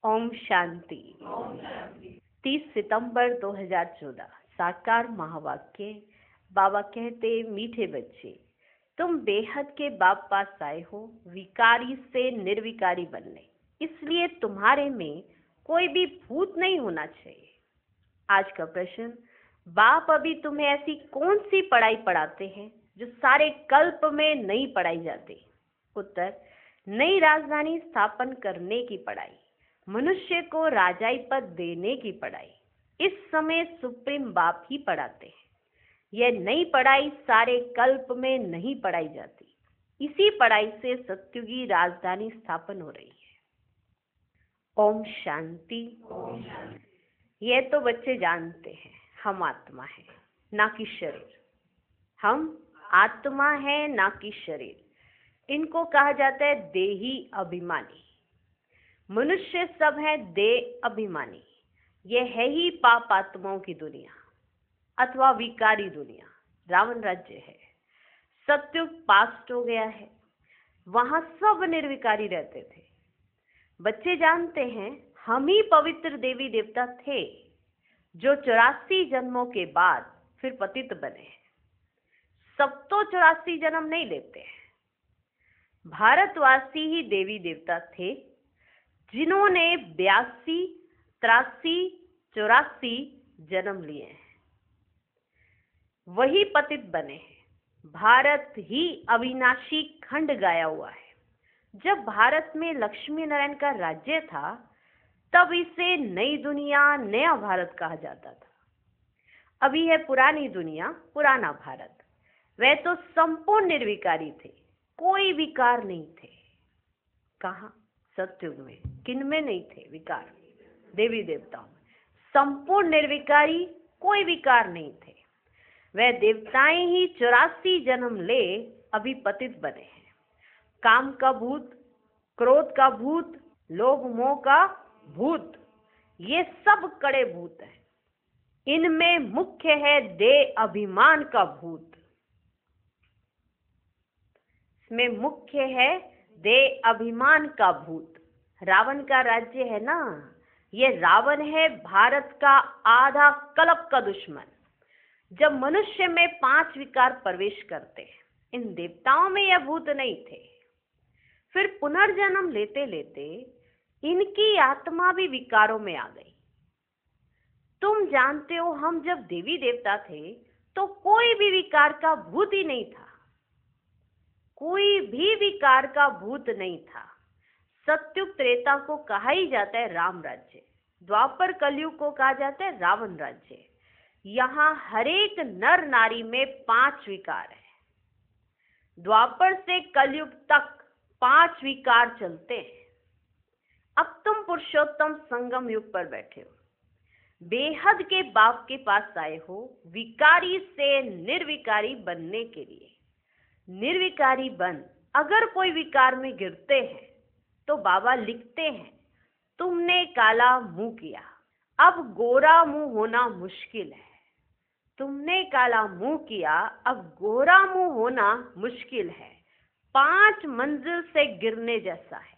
ओम शांति। 30 सितंबर 2014 साकार महावाक्य। बाबा कहते, मीठे बच्चे, तुम बेहद के बाप पास आए हो विकारी से निर्विकारी बनने, इसलिए तुम्हारे में कोई भी भूत नहीं होना चाहिए। आज का प्रश्न, बाप अभी तुम्हें ऐसी कौन सी पढ़ाई पढ़ाते हैं जो सारे कल्प में नहीं पढ़ाई जाती? उत्तर, नई राजधानी स्थापन करने की पढ़ाई, मनुष्य को राजाई पद देने की पढ़ाई इस समय सुप्रीम बाप ही पढ़ाते हैं। यह नई पढ़ाई सारे कल्प में नहीं पढ़ाई जाती। इसी पढ़ाई से सत्युगी राजधानी स्थापन हो रही है। ओम शांति। यह तो बच्चे जानते हैं, हम आत्मा है ना कि शरीर। हम आत्मा है ना कि शरीर। इनको कहा जाता है देही अभिमानी। मनुष्य सब है देह अभिमानी। यह है ही पाप आत्माओं की दुनिया अथवा विकारी दुनिया। रावण राज्य है। सत्युग पास्ट हो गया है, वहां सब निर्विकारी रहते थे। बच्चे जानते हैं, हम ही पवित्र देवी देवता थे जो 84 जन्मों के बाद फिर पतित बने हैं। सब तो 84 जन्म नहीं लेते हैं। भारतवासी ही देवी देवता थे जिन्होंने 82, 83, 84 जन्म लिए हैं, वही पतित बने हैं। भारत ही अविनाशी खंड गाया हुआ है। जब भारत में लक्ष्मी नारायण का राज्य था तब इसे नई दुनिया, नया भारत कहा जाता था। अभी है पुरानी दुनिया, पुराना भारत। वह तो संपूर्ण निर्विकारी थे, कोई विकार नहीं थे। कहाँ? सत्युग में। किन में नहीं थे विकार? देवी देवताओं में। संपूर्ण निर्विकारी, कोई विकार नहीं थे। वह देवताएं ही 84 जन्म ले अभी पतित बने हैं। काम का भूत, क्रोध का भूत, लोभ मोह का भूत, ये सब कड़े भूत हैं। इनमें मुख्य है देह अभिमान का भूत। इसमें मुख्य है देह अभिमान का भूत। रावण का राज्य है ना, ये रावण है भारत का आधा कल्प का दुश्मन। जब मनुष्य में 5 विकार प्रवेश करते हैं, इन देवताओं में यह भूत नहीं थे। फिर पुनर्जन्म लेते लेते इनकी आत्मा भी विकारों में आ गई। तुम जानते हो, हम जब देवी देवता थे तो कोई भी विकार का भूत ही नहीं था। कोई भी विकार का भूत नहीं था। सत्युग त्रेता को कहा ही जाता है राम राज्य। द्वापर कलयुग को कहा जाता है रावण राज्य। यहाँ हरेक नर नारी में 5 विकार है। द्वापर से कलयुग तक 5 विकार चलते हैं। अब तुम पुरुषोत्तम संगम युग पर बैठे हो, बेहद के बाप के पास आए हो विकारी से निर्विकारी बनने के लिए। निर्विकारी बन, अगर कोई विकार में गिरते हैं तो बाबा लिखते हैं, तुमने काला मुंह किया, अब गोरा मुंह होना मुश्किल है। तुमने काला मुंह किया, अब गोरा मुंह होना मुश्किल है। 5 मंजिल से गिरने जैसा है,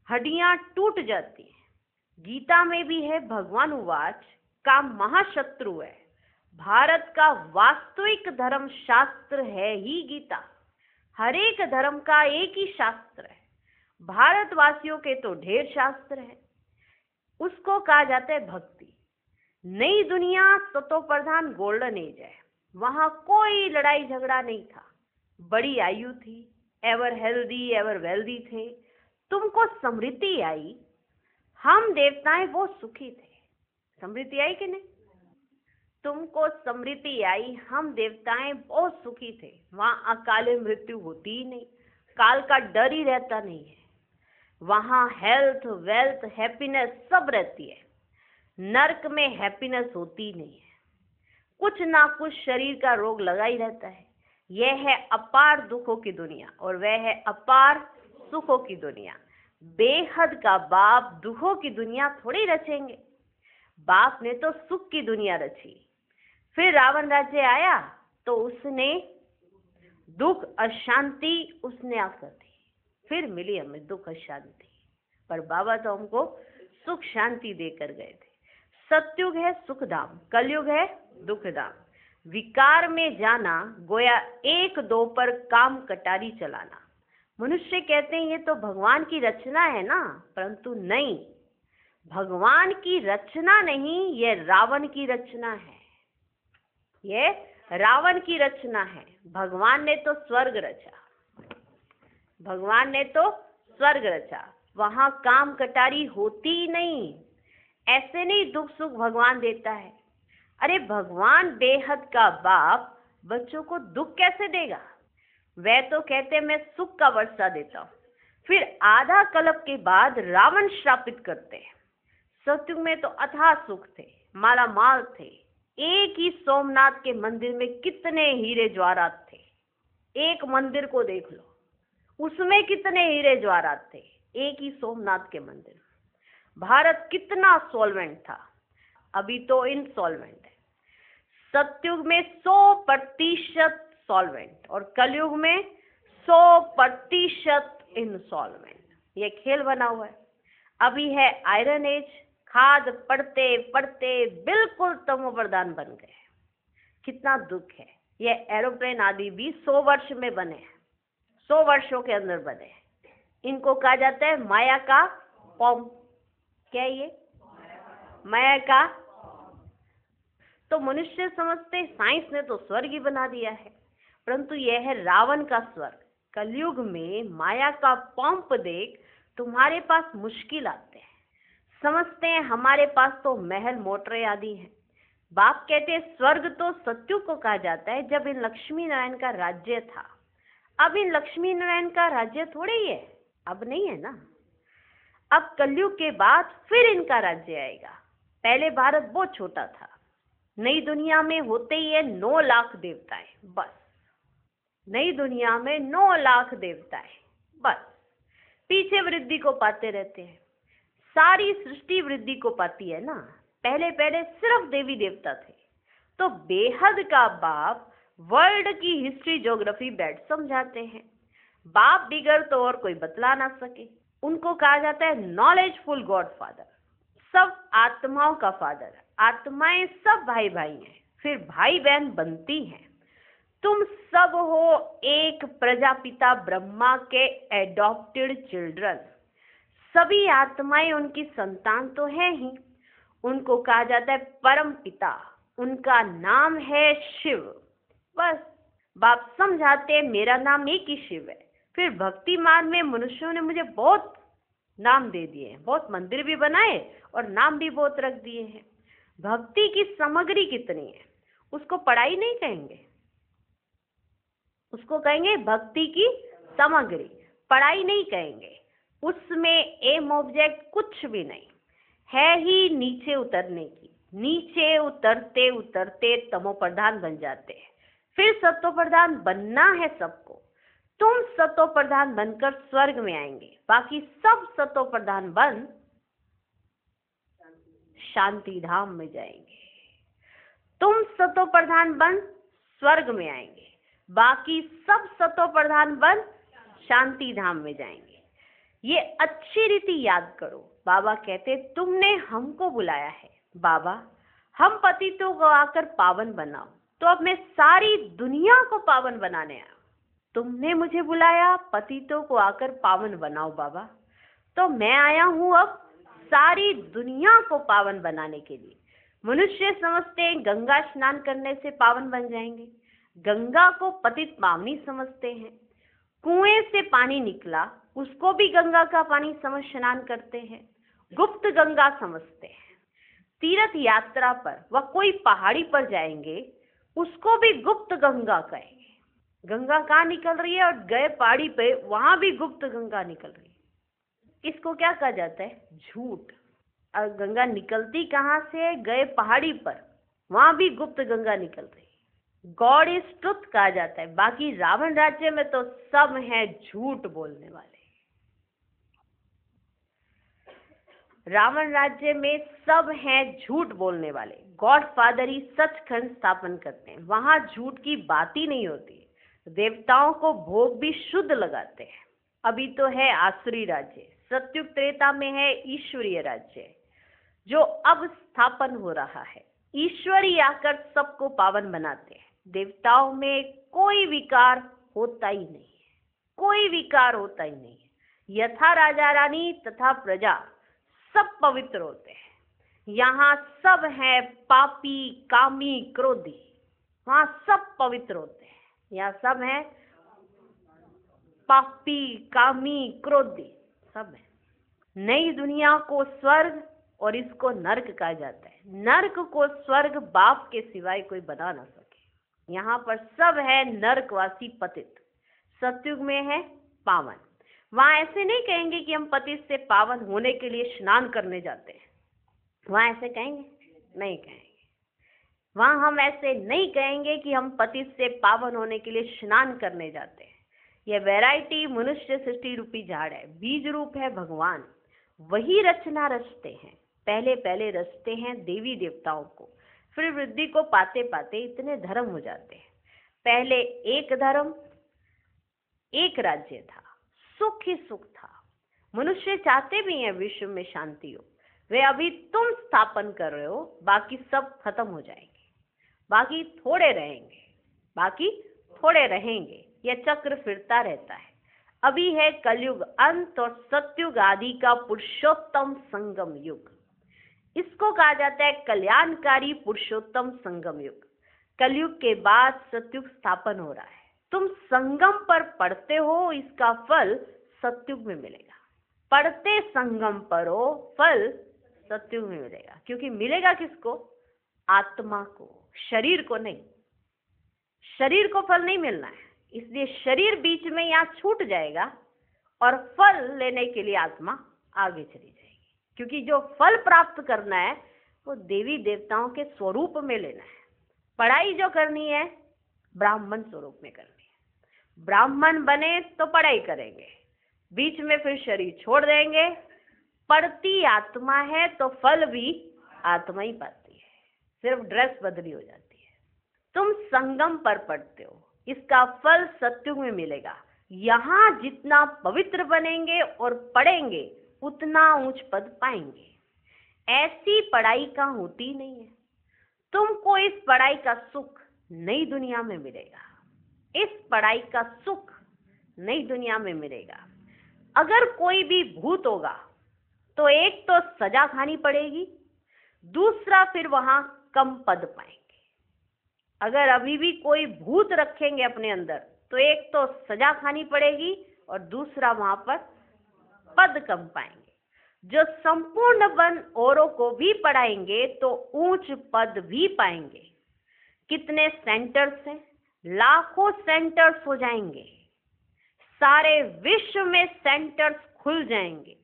हड्डियां टूट जाती हैं। गीता में भी है, भगवान उवाच, का महाशत्रु है। भारत का वास्तविक धर्म शास्त्र है ही गीता। हर एक धर्म का एक ही शास्त्र है। भारतवासियों के तो ढेर शास्त्र है। उसको कहा जाता है भक्ति। नई दुनिया सतो प्रधान गोल्डन एज है। वहां कोई लड़ाई झगड़ा नहीं था। बड़ी आयु थी, एवर हेल्दी एवर वेल्दी थे। तुमको समृद्धि आई। हम देवताएं वो सुखी थे। समृद्धि आई कि नहीं? तुमको समृद्धि आई, हम देवताएं बहुत सुखी थे। वहां अकाले मृत्यु होती ही नहीं, काल का डर ही रहता नहीं है। वहां हेल्थ, वेल्थ, हैप्पीनेस सब रहती है। नर्क में हैप्पीनेस होती नहीं है। कुछ ना कुछ शरीर का रोग लगा ही रहता है। यह है अपार दुखों की दुनिया और वह है अपार सुखों की दुनिया। बेहद का बाप दुखों की दुनिया थोड़ी रचेंगे। बाप ने तो सुख की दुनिया रची। फिर रावण राज्य आया तो उसने दुख अशांति उसने आकर दी। फिर मिली हमें दुख अशांति। पर बाबा तो हमको सुख शांति देकर गए थे। सतयुग है सुखधाम, कलयुग है दुखधाम। विकार में जाना गोया एक दो पर काम कटारी चलाना। मनुष्य कहते हैं ये तो भगवान की रचना है ना, परंतु नहीं, भगवान की रचना नहीं, ये रावण की रचना है। ये रावण की रचना है। भगवान ने तो स्वर्ग रचा, भगवान ने तो स्वर्ग रचा, वहां काम कटारी होती ही नहीं। ऐसे नहीं दुख सुख भगवान देता है। अरे भगवान बेहद का बाप बच्चों को दुख कैसे देगा? वह तो कहते मैं सुख का वर्षा देता हूँ। फिर आधा कल्प के बाद रावण श्रापित करते हैं। सतयुग में तो अथाह सुख थे, माला माल थे। एक ही सोमनाथ के मंदिर में कितने हीरे जवाहरात थे। एक मंदिर को देख लो, उसमें कितने हीरे जवाहरात थे, एक ही सोमनाथ के मंदिर में। भारत कितना सॉल्वेंट था, अभी तो इनसॉल्वेंट है। सतयुग में 100% सॉल्वेंट और कलयुग में 100% इनसॉल्वेंट। ये खेल बना हुआ है। अभी है आयरन एज, खाद पढ़ते पढ़ते बिल्कुल तमोप्रधान बन गए। कितना दुख है। ये एरोप्लेन आदि भी 100 वर्ष में बने हैं, 100 वर्षों के अंदर बने हैं। इनको कहा जाता है माया का पॉम्प। क्या है ये? माया का। तो मनुष्य समझते साइंस ने तो स्वर्ग ही बना दिया है, परंतु यह है रावण का स्वर्ग। कलयुग में माया का पंप देख तुम्हारे पास मुश्किल आते हैं। समझते हैं हमारे पास तो महल मोटरें आदि हैं। बाप कहते हैं स्वर्ग तो सतयुग को कहा जाता है, जब इन लक्ष्मी नारायण का राज्य था। अब इन लक्ष्मी नारायण का राज्य थोड़े ही है, अब नहीं है ना। अब कलयुग के बाद फिर इनका राज्य आएगा। पहले भारत बहुत छोटा था। नई दुनिया में होते ही है 9 लाख देवताएं, बस। नई दुनिया में 9 लाख देवताएं, बस। पीछे वृद्धि को पाते रहते हैं। सारी सृष्टि वृद्धि को पाती है ना। पहले पहले सिर्फ देवी देवता थे। तो बेहद का बाप वर्ल्ड की हिस्ट्री ज्योग्राफी बैठ समझाते हैं। बाप बिगड़ तो और कोई बतला ना सके। उनको कहा जाता है नॉलेजफुल गॉड फादर, सब आत्माओं का फादर। आत्माएं सब भाई भाई हैं, फिर भाई बहन बनती हैं। तुम सब हो एक प्रजापिता ब्रह्मा के एडॉप्टेड चिल्ड्रन। सभी आत्माएं उनकी संतान तो है ही। उनको कहा जाता है परम पिता, उनका नाम है शिव। बस बाप समझाते हैं मेरा नाम एक ही शिव है। फिर भक्ति मार्ग में मनुष्यों ने मुझे बहुत नाम दे दिए हैं, बहुत मंदिर भी बनाए और नाम भी बहुत रख दिए हैं। भक्ति की सामग्री कितनी है उसको पढ़ाई नहीं कहेंगे, उसको कहेंगे भक्ति की सामग्री, पढ़ाई नहीं कहेंगे। उसमें एम ऑब्जेक्ट कुछ भी नहीं है ही नीचे उतरने की। नीचे उतरते उतरते तमो प्रधान बन जाते हैं। फिर सत्व प्रधान बनना है सबको। तुम सत्व प्रधान बनकर स्वर्ग में आएंगे, बाकी सब सत्व प्रधान बन शांति धाम में जाएंगे। तुम सत्व प्रधान बन स्वर्ग में आएंगे, बाकी सब सत्व प्रधान बन शांति धाम में जाएंगे। ये अच्छी रीति याद करो। बाबा कहते तुमने हमको बुलाया है बाबा, हम पतितों को आकर पावन बनाओ। तो अब मैं सारी दुनिया को पावन बनाने आया। तुमने मुझे बुलाया पतितों को आकर पावन बनाओ बाबा, तो मैं आया हूं अब सारी दुनिया को पावन बनाने के लिए। मनुष्य समझते हैं गंगा स्नान करने से पावन बन जाएंगे। गंगा को पतित पावनी समझते हैं। कुएं से पानी निकला उसको भी गंगा का पानी समझ स्नान करते हैं। गुप्त गंगा समझते हैं। तीर्थ यात्रा पर व कोई पहाड़ी पर जाएंगे उसको भी गुप्त गंगा कहेंगे। गंगा कहाँ निकल रही है और गए पहाड़ी पे वहां भी गुप्त गंगा निकल रही है। इसको क्या कहा जाता है? झूठ। और गंगा निकलती कहाँ से? गए पहाड़ी पर, वहां भी गुप्त गंगा निकल रही है। गॉड इज ट्रुथ कहा जाता है। बाकी रावण राज्य में तो सब हैं झूठ बोलने वाले। रावण राज्य में सब हैं झूठ बोलने वाले। गॉड फादर ही सचखंड स्थापन करते हैं, वहां झूठ की बात ही नहीं होती। देवताओं को भोग भी शुद्ध लगाते हैं। अभी तो है आसुरी राज्य, सत्युग त्रेता में है ईश्वरीय राज्य, जो अब स्थापन हो रहा है। ईश्वर ही आकर सबको पावन बनाते हैं। देवताओं में कोई विकार होता ही नहीं है, कोई विकार होता ही नहीं है। यथा राजा रानी तथा प्रजा सब पवित्र होते हैं। यहाँ सब है पापी, कामी, क्रोधी, वहाँ सब पवित्र होते हैं। यहाँ सब है पापी, कामी, क्रोधी, सब है। नई दुनिया को स्वर्ग और इसको नर्क कहा जाता है। नर्क को स्वर्ग बाप के सिवाय कोई बना ना सके। यहाँ पर सब है नर्कवासी पतित, सतयुग में है पावन। वहां ऐसे नहीं कहेंगे कि हम पतित से पावन होने के लिए स्नान करने जाते हैं, वहां ऐसे कहेंगे? नहीं कहेंगे। वहां हम ऐसे नहीं कहेंगे कि हम पतित से पावन होने के लिए स्नान करने जाते हैं। यह वैरायटी मनुष्य सृष्टि रूपी झाड़ है, बीज रूप है भगवान, वही रचना रचते हैं। पहले पहले रचते हैं देवी देवताओं को, फिर वृद्धि को पाते पाते इतने धर्म हो जाते हैं। पहले एक धर्म, एक राज्य था, सुख ही सुख था। मनुष्य चाहते भी हैं विश्व में शांति हो। वे अभी तुम स्थापन कर रहे हो, बाकी सब खत्म हो जाएंगे, बाकी थोड़े रहेंगे, बाकी थोड़े रहेंगे। यह चक्र फिरता रहता है। अभी है कलयुग अंत और सतयुग आदि का पुरुषोत्तम संगम युग। इसको कहा जाता है कल्याणकारी पुरुषोत्तम संगम युग। कलयुग के बाद सतयुग स्थापन हो रहा है। तुम संगम पर पढ़ते हो, इसका फल सतयुग में मिलेगा। पढ़ते संगम पर हो, फल सतयुग में मिलेगा। क्योंकि मिलेगा किसको? आत्मा को, शरीर को नहीं। शरीर को फल नहीं मिलना है, इसलिए शरीर बीच में यहाँ छूट जाएगा और फल लेने के लिए आत्मा आगे चली जाएगी। क्योंकि जो फल प्राप्त करना है वो देवी देवताओं के स्वरूप में लेना है। पढ़ाई जो करनी है ब्राह्मण स्वरूप में करनी है। ब्राह्मण बने तो पढ़ाई करेंगे, बीच में फिर शरीर छोड़ देंगे। पढ़ती आत्मा है तो फल भी आत्मा ही पाती है, सिर्फ ड्रेस बदली हो जाती है। तुम संगम पर पढ़ते हो, इसका फल सतयुग में मिलेगा। यहाँ जितना पवित्र बनेंगे और पढ़ेंगे उतना उच्च पद पाएंगे। ऐसी पढ़ाई का होती नहीं है। तुमको इस पढ़ाई का सुख नई दुनिया में मिलेगा। इस पढ़ाई का सुख नई दुनिया में मिलेगा। अगर कोई भी भूत होगा तो एक तो सजा खानी पड़ेगी, दूसरा फिर वहां कम पद पाएंगे। अगर अभी भी कोई भूत रखेंगे अपने अंदर तो एक तो सजा खानी पड़ेगी और दूसरा वहां पर पद कम पाएंगे। जो संपूर्ण वन औरों को भी पढ़ाएंगे तो ऊंच पद भी पाएंगे। कितने सेंटर्स हैं? लाखों सेंटर्स हो जाएंगे। सारे विश्व में सेंटर्स खुल जाएंगे।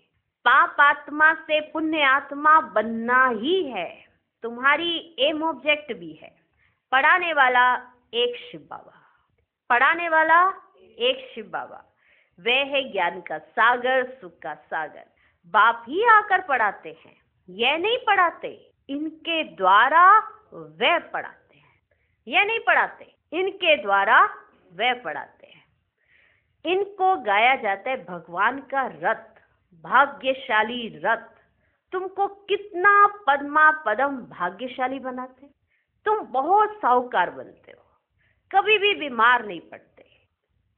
पाप आत्मा से पुण्य आत्मा बनना ही है। तुम्हारी एम ऑब्जेक्ट भी है। पढ़ाने वाला एक शिव बाबा, पढ़ाने वाला एक शिव बाबा। वह है ज्ञान का सागर, सुख का सागर। बाप ही आकर पढ़ाते हैं, यह नहीं पढ़ाते। इनके द्वारा वह पढ़ाते हैं, यह नहीं पढ़ाते। इनके द्वारा वह पढ़ाते हैं। इनको गाया जाता है भगवान का रथ, भाग्यशाली रथ। तुमको कितना पद्मा पदम भाग्यशाली बनाते। तुम बहुत साहूकार बनते हो, कभी भी बीमार नहीं पड़ते।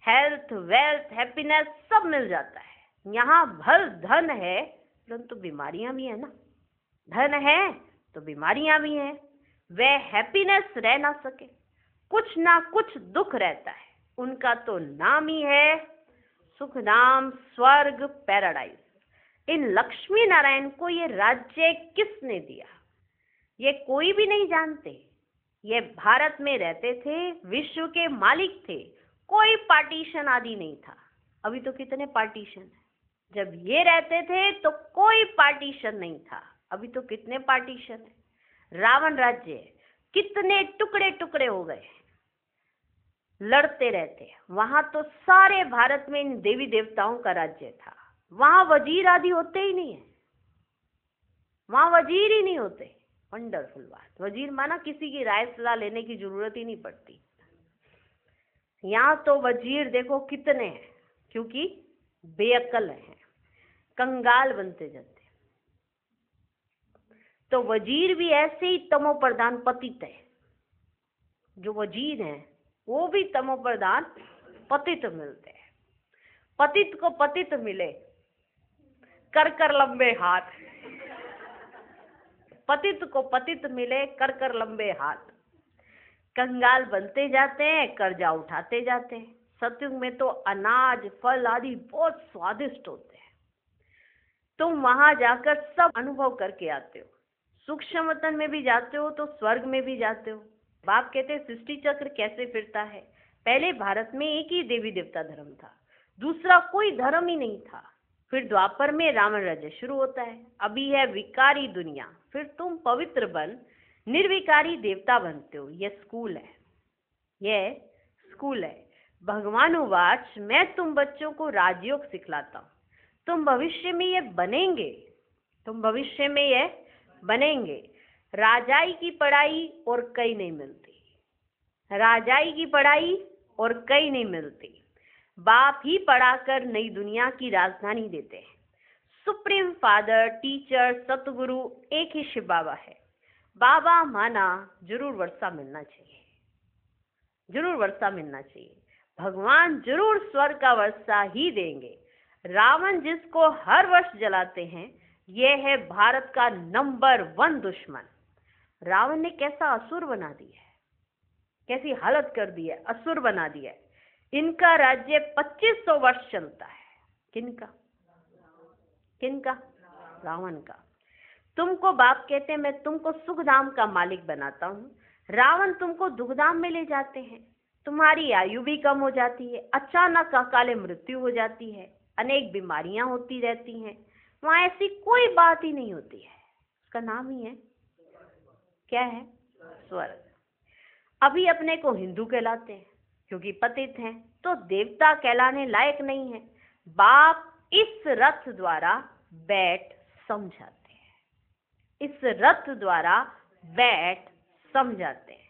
हेल्थ, वेल्थ, हैप्पीनेस सब मिल जाता है। यहाँ भल धन है परंतु बीमारियां भी है ना। धन है तो बीमारियां भी हैं। वह हैप्पीनेस रह ना सके, कुछ ना कुछ दुख रहता है। उनका तो नाम ही है सुख धाम, स्वर्ग, पैराडाइज। इन लक्ष्मी नारायण को ये राज्य किसने दिया ये कोई भी नहीं जानते। ये भारत में रहते थे, विश्व के मालिक थे, कोई पार्टीशन आदि नहीं था। अभी तो कितने पार्टीशन है। जब ये रहते थे तो कोई पार्टीशन नहीं था, अभी तो कितने पार्टीशन है। रावण राज्य कितने टुकड़े टुकड़े हो गए, लड़ते रहते। वहां तो सारे भारत में इन देवी देवताओं का राज्य था। वहां वजीर आदि होते ही नहीं है, वहां वजीर ही नहीं होते। वंडरफुल बात। वजीर माना किसी की राय सलाह लेने की जरूरत ही नहीं पड़ती। यहाँ तो वजीर देखो कितने हैं, क्योंकि बेअक्ल हैं। कंगाल बनते जाते हैं। तो वजीर भी ऐसे ही तमो प्रधान पतित है। जो वजीर हैं वो भी तमो प्रधान पतित मिलते हैं। पतित को पतित मिले कर कर लंबे हाथ, पतित को पतित मिले कर कर लंबे हाथ। कंगाल बनते जाते हैं, कर्जा उठाते जाते हैं। सतयुग में तो अनाज फल आदि बहुत स्वादिष्ट होते हैं। तुम वहां जाकर सब अनुभव करके आते हो। सूक्ष्म वतन में भी जाते हो तो स्वर्ग में भी जाते हो। बाप कहते हैं सृष्टि चक्र कैसे फिरता है। पहले भारत में एक ही देवी देवता धर्म था, दूसरा कोई धर्म ही नहीं था। फिर द्वापर में रावण राज्य शुरू होता है। अभी है विकारी दुनिया, फिर तुम पवित्र बन निर्विकारी देवता बनते हो। यह स्कूल है, यह स्कूल है। भगवानुवाच, मैं तुम बच्चों को राजयोग सिखलाता हूँ। तुम भविष्य में ये बनेंगे, तुम भविष्य में ये बनेंगे। राजाई की पढ़ाई और कहीं नहीं मिलती, राजाई की पढ़ाई और कहीं नहीं मिलती। बाप ही पढ़ाकर नई दुनिया की राजधानी देते हैं। सुप्रीम फादर, टीचर, सतगुरु एक ही शिव बाबा है। बाबा माना जरूर वर्षा मिलना चाहिए, जरूर वर्षा मिलना चाहिए। भगवान जरूर स्वर्ग का वर्षा ही देंगे। रावण जिसको हर वर्ष जलाते हैं, यह है भारत का नंबर 1 दुश्मन। रावण ने कैसा असुर बना दिया है, कैसी हालत कर दी है, असुर बना दिया है। इनका राज्य 2500 वर्ष चलता है। किनका? किनका? रावण का। तुमको बाप कहते हैं मैं तुमको सुखधाम का मालिक बनाता हूँ। रावण तुमको दुखधाम में ले जाते हैं। तुम्हारी आयु भी कम हो जाती है, अचानक अकाले मृत्यु हो जाती है, अनेक बीमारियां होती रहती हैं। वहां ऐसी कोई बात ही नहीं होती है। उसका नाम ही है, क्या है? स्वर्ग। अभी अपने को हिंदू कहलाते हैं क्योंकि पतित हैं, तो देवता कहलाने लायक नहीं है। बाप इस रथ द्वारा बैठ समझाते हैं, इस रथ द्वारा बैठ समझाते हैं।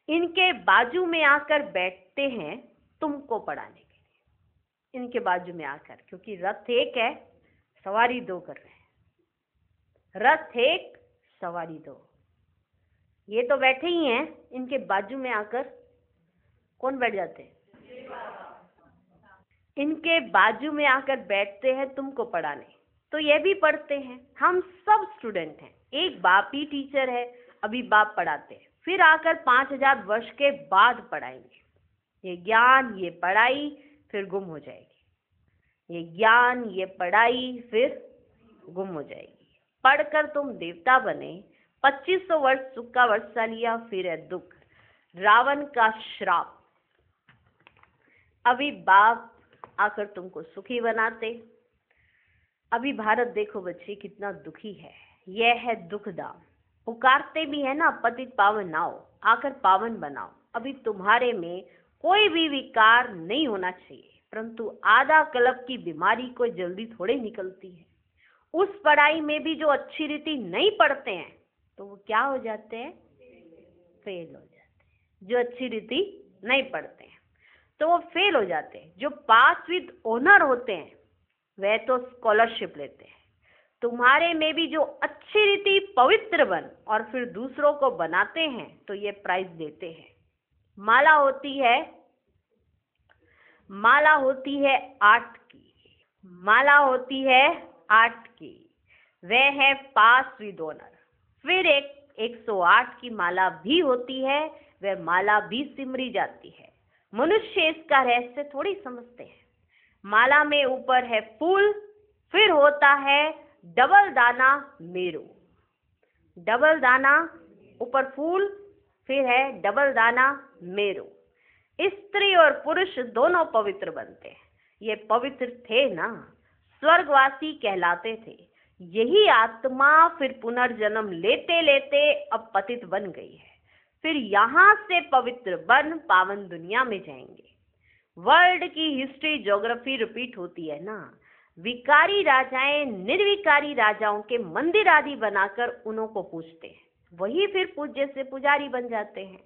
इनके बाजू में आकर बैठते हैं तुमको पढ़ाने के लिए, इनके बाजू में आकर, क्योंकि रथ एक है, सवारी 2 कर रहे हैं। रथ एक, सवारी 2। ये तो बैठे ही हैं, इनके बाजू में आकर कौन बैठ जाते हैं? इनके बाजू में आकर बैठते हैं तुमको पढ़ाने। तो ये भी पढ़ते हैं, हम सब स्टूडेंट हैं। एक बाप ही टीचर है, अभी बाप पढ़ाते हैं, फिर आकर 5000 वर्ष के बाद पढ़ाएंगे। ये ज्ञान, ये पढ़ाई फिर गुम हो जाएगी। ये ज्ञान, ये पढ़ाई फिर गुम हो जाएगी। पढ़कर तुम देवता बने, 2500 वर्ष सुख का वर्षा लिया, फिर है दुख, रावण का श्राप। अभी बाप आकर तुमको सुखी बनाते। अभी भारत देखो बच्चे कितना दुखी है। यह है दुखधाम। पुकारते भी है ना, पतित पावन आओ, आकर पावन बनाओ। अभी तुम्हारे में कोई भी विकार नहीं होना चाहिए, परंतु आधा कल्प की बीमारी कोई जल्दी थोड़े निकलती है। उस पढ़ाई में भी जो अच्छी रीति नहीं पढ़ते हैं तो वो क्या हो जाते हैं? फेल हो जाते हैं। जो अच्छी रीति नहीं पढ़ते हैं तो वो फेल हो जाते हैं। जो पास विद ऑनर होते हैं वह तो स्कॉलरशिप लेते हैं। तुम्हारे में भी जो अच्छी रीति पवित्र बन और फिर दूसरों को बनाते हैं तो ये प्राइज देते हैं। माला होती है, माला होती है 8 की, माला होती है 8 की, वह है पास विद ऑनर। फिर एक 108 की माला भी होती है, वह माला भी सिमरी जाती है। मनुष्य इसका रहस्य थोड़ी समझते हैं। माला में ऊपर है फूल, फिर होता है डबल दाना मेरू। डबल दाना, ऊपर फूल, फिर है डबल दाना मेरू। स्त्री और पुरुष दोनों पवित्र बनते हैं। ये पवित्र थे ना, स्वर्गवासी कहलाते थे। यही आत्मा फिर पुनर्जन्म लेते लेते अब पतित बन गई है। फिर यहाँ से पवित्र बन पावन दुनिया में जाएंगे। वर्ल्ड की हिस्ट्री, ज्योग्राफी रिपीट होती है ना। विकारी राजाएं निर्विकारी राजाओं के मंदिर आदि बनाकर उन्हों को पूजते हैं, वही फिर पूज्य से पुजारी बन जाते हैं।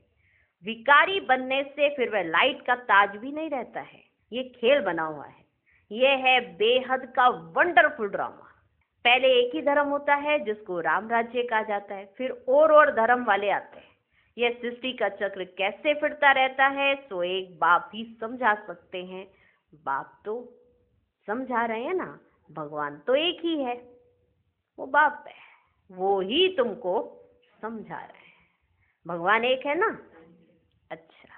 विकारी बनने से फिर वह लाइट का ताज भी नहीं रहता है। ये खेल बना हुआ है। ये है बेहद का वंडरफुल ड्रामा। पहले एक ही धर्म होता है जिसको राम राज्य कहा जाता है, फिर और धर्म वाले आते हैं। यह सृष्टि का चक्र कैसे फिरता रहता है सो एक बाप ही समझा सकते हैं। बाप तो समझा रहे हैं ना, भगवान तो एक ही है, वो बाप है, वो ही तुमको समझा रहे हैं। भगवान एक है ना। अच्छा,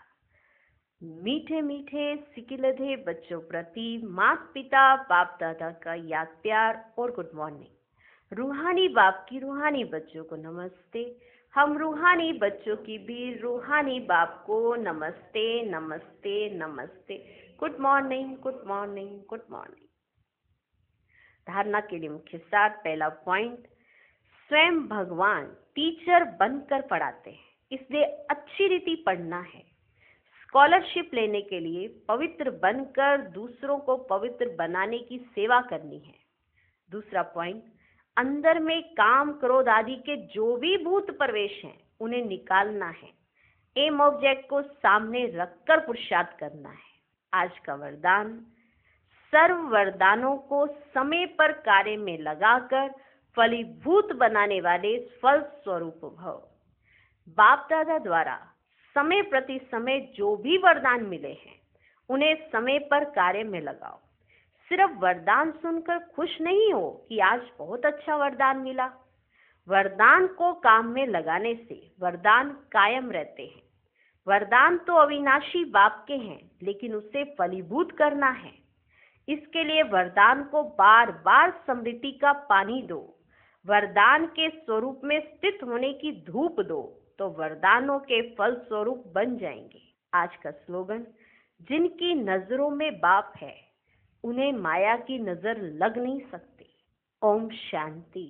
मीठे मीठे सिकिलधे बच्चों प्रति माता पिता बाप दादा का याद प्यार और गुड मॉर्निंग। रूहानी बाप की रूहानी बच्चों को नमस्ते। हम रूहानी बच्चों की भी रूहानी बाप को नमस्ते नमस्ते नमस्ते। Good morning good morning good morning. धारणा के लिए मुख्य सार। पहला पॉइंट, स्वयं भगवान टीचर बनकर पढ़ाते हैं, इसलिए अच्छी रीति पढ़ना है। स्कॉलरशिप लेने के लिए पवित्र बनकर दूसरों को पवित्र बनाने की सेवा करनी है। दूसरा पॉइंट, अंदर में काम क्रोध आदि के जो भी भूत प्रवेश हैं उन्हें निकालना है। एम ऑब्जेक्ट को सामने रखकर पुरुषार्थ करना है। आज का वरदान, सर्व वरदानों को समय पर कार्य में लगाकर फलीभूत बनाने वाले फल स्वरूप भव। बाप दादा द्वारा समय प्रति समय जो भी वरदान मिले हैं उन्हें समय पर कार्य में लगाओ। सिर्फ वरदान सुनकर खुश नहीं हो कि आज बहुत अच्छा वरदान मिला। वरदान को काम में लगाने से वरदान कायम रहते हैं। वरदान तो अविनाशी बाप के हैं, लेकिन उसे फलीभूत करना है। इसके लिए वरदान को बार बार स्मृति का पानी दो। वरदान के स्वरूप में स्थित होने की धूप दो, तो वरदानों के फल स्वरूप बन जाएंगे। आज का स्लोगन, जिनकी नजरों में बाप है उन्हें माया की नजर लग नहीं सकती। ओम शांति।